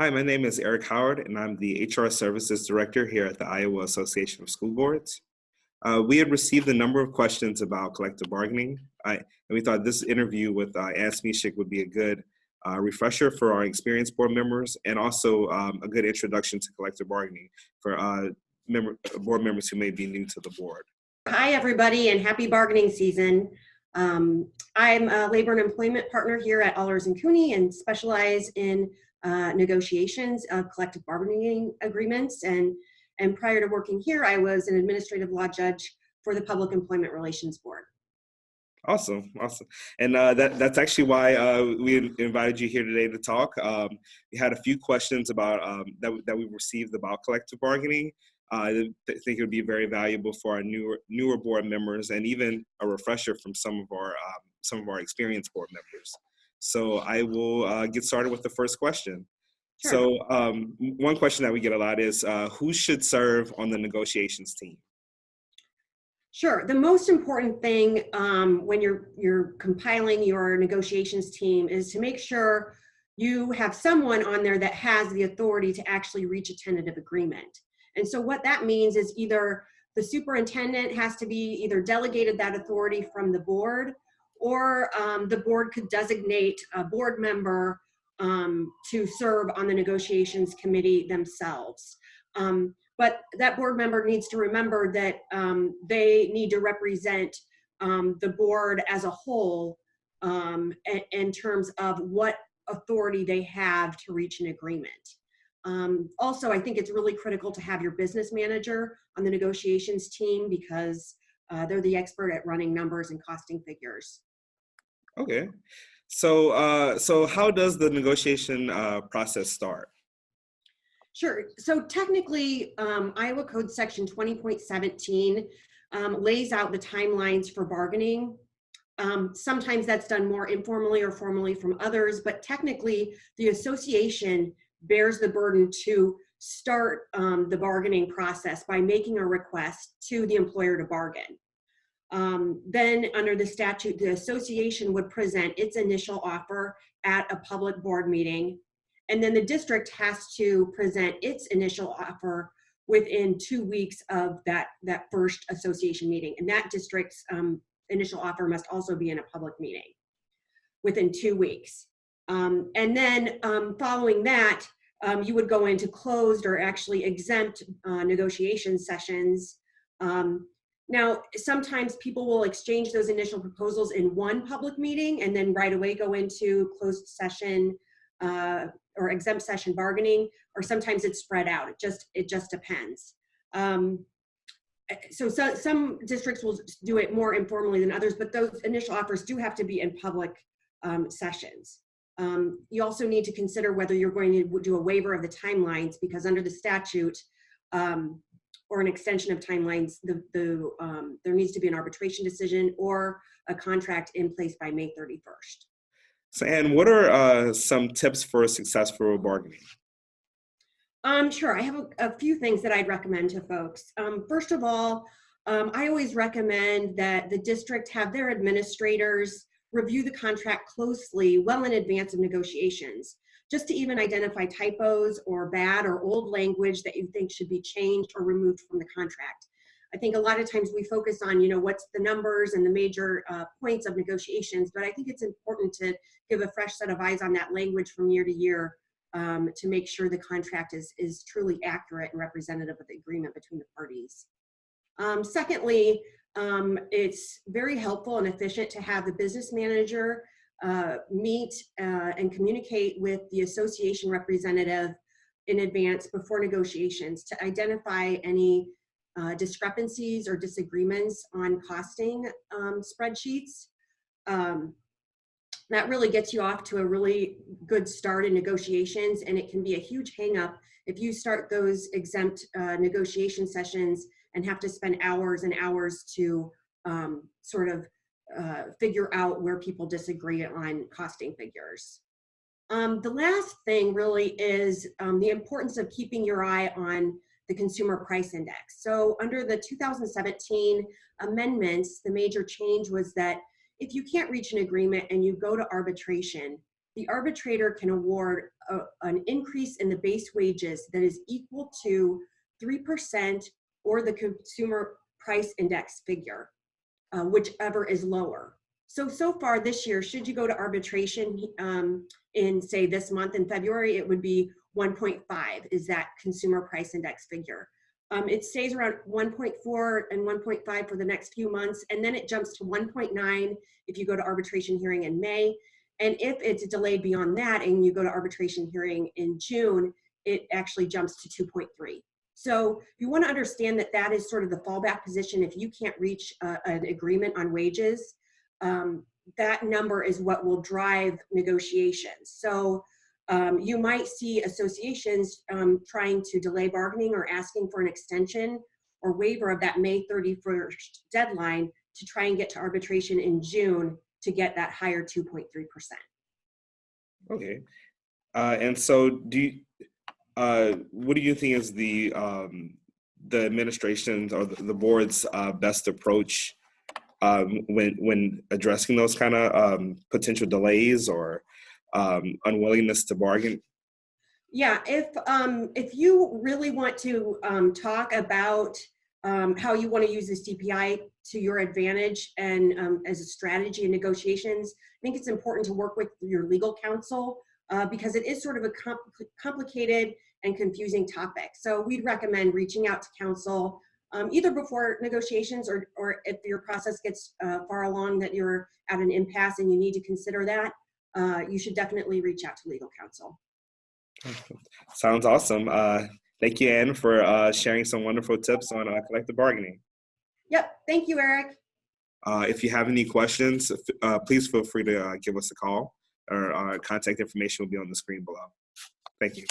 Hi, my name is Eric Howard, and I'm the HR Services Director here at the Iowa Association of School Boards. We had received a number of questions about collective bargaining, and we thought this interview with Ann Smisek would be a good refresher for our experienced board members, and also a good introduction to collective bargaining for board members who may be new to the board. Hi, everybody, and happy bargaining season. I'm a labor and employment partner here at Ahlers Cooney and specialize in negotiations of collective bargaining agreements. And prior to working here, I was an administrative law judge for the Public Employment Relations Board. Awesome. And that's actually why we invited you here today to talk. We had a few questions about that we received about collective bargaining. I think it would be very valuable for our newer board members, and even a refresher from some of our experienced board members. So I will get started with the first question. Sure. So one question that we get a lot is who should serve on the negotiations team? Sure. The most important thing when you're compiling your negotiations team is to make sure you have someone on there that has the authority to actually reach a tentative agreement. And so what that means is either the superintendent has to be either delegated that authority from the board, or the board could designate a board member to serve on the negotiations committee themselves. But that board member needs to remember that they need to represent the board as a whole in terms of what authority they have to reach an agreement. Also, I think it's really critical to have your business manager on the negotiations team because they're the expert at running numbers and costing figures. Okay. So how does the negotiation process start? Sure. So technically, Iowa Code Section 20.17 lays out the timelines for bargaining. Sometimes that's done more informally or formally from others, but technically the association bears the burden to start the bargaining process by making a request to the employer to bargain. Then under the statute, the association would present its initial offer at a public board meeting. And then the district has to present its initial offer within 2 weeks of that first association meeting. And that district's initial offer must also be in a public meeting within 2 weeks. And then following that, you would go into closed or actually exempt negotiation sessions. Now, sometimes people will exchange those initial proposals in one public meeting and then right away go into closed session or exempt session bargaining, or sometimes it's spread out. It just depends. So some districts will do it more informally than others, but those initial offers do have to be in public sessions. You also need to consider whether you're going to do a waiver of the timelines, because under the statute or an extension of timelines, there needs to be an arbitration decision or a contract in place by May 31st. So, Ann, what are some tips for successful bargaining? Sure, I have a few things that I'd recommend to folks. First of all, I always recommend that the district have their administrators review the contract closely well in advance of negotiations, just to even identify typos or bad or old language that you think should be changed or removed from the contract. I think a lot of times we focus on, what's the numbers and the major points of negotiations, but I think it's important to give a fresh set of eyes on that language from year to year to make sure the contract is truly accurate and representative of the agreement between the parties. Secondly, it's very helpful and efficient to have the business manager meet and communicate with the association representative in advance before negotiations to identify any discrepancies or disagreements on costing spreadsheets. That really gets you off to a really good start in negotiations, and it can be a huge hang-up if you start those exempt negotiation sessions and have to spend hours and hours to figure out where people disagree on costing figures. The last thing really is the importance of keeping your eye on the consumer price index. So under the 2017 amendments, the major change was that if you can't reach an agreement and you go to arbitration, the arbitrator can award an increase in the base wages that is equal to 3% or the consumer price index figure, whichever is lower. So far this year, should you go to arbitration in, say, this month in February, it would be 1.5 is that consumer price index figure. It stays around 1.4 and 1.5 for the next few months, and then it jumps to 1.9 if you go to arbitration hearing in May. And if it's delayed beyond that and you go to arbitration hearing in June, it actually jumps to 2.3. So you want to understand that that is sort of the fallback position. If you can't reach an agreement on wages, that number is what will drive negotiations. So you might see associations trying to delay bargaining or asking for an extension or waiver of that May 31st deadline to try and get to arbitration in June to get that higher 2.3%. Okay. And so what do you think is the administration's or the board's best approach when addressing those kind of potential delays or unwillingness to bargain? Yeah, if you really want to talk about how you want to use the CPI to your advantage and as a strategy in negotiations, I think it's important to work with your legal counsel because it is sort of a complicated and confusing topic. So we'd recommend reaching out to counsel either before negotiations or if your process gets far along that you're at an impasse and you need to consider that, you should definitely reach out to legal counsel. Sounds awesome. Thank you, Ann, for sharing some wonderful tips on collective bargaining. Yep. Thank you, Eric. If you have any questions, please feel free to give us a call. Our contact information will be on the screen below. Thank you.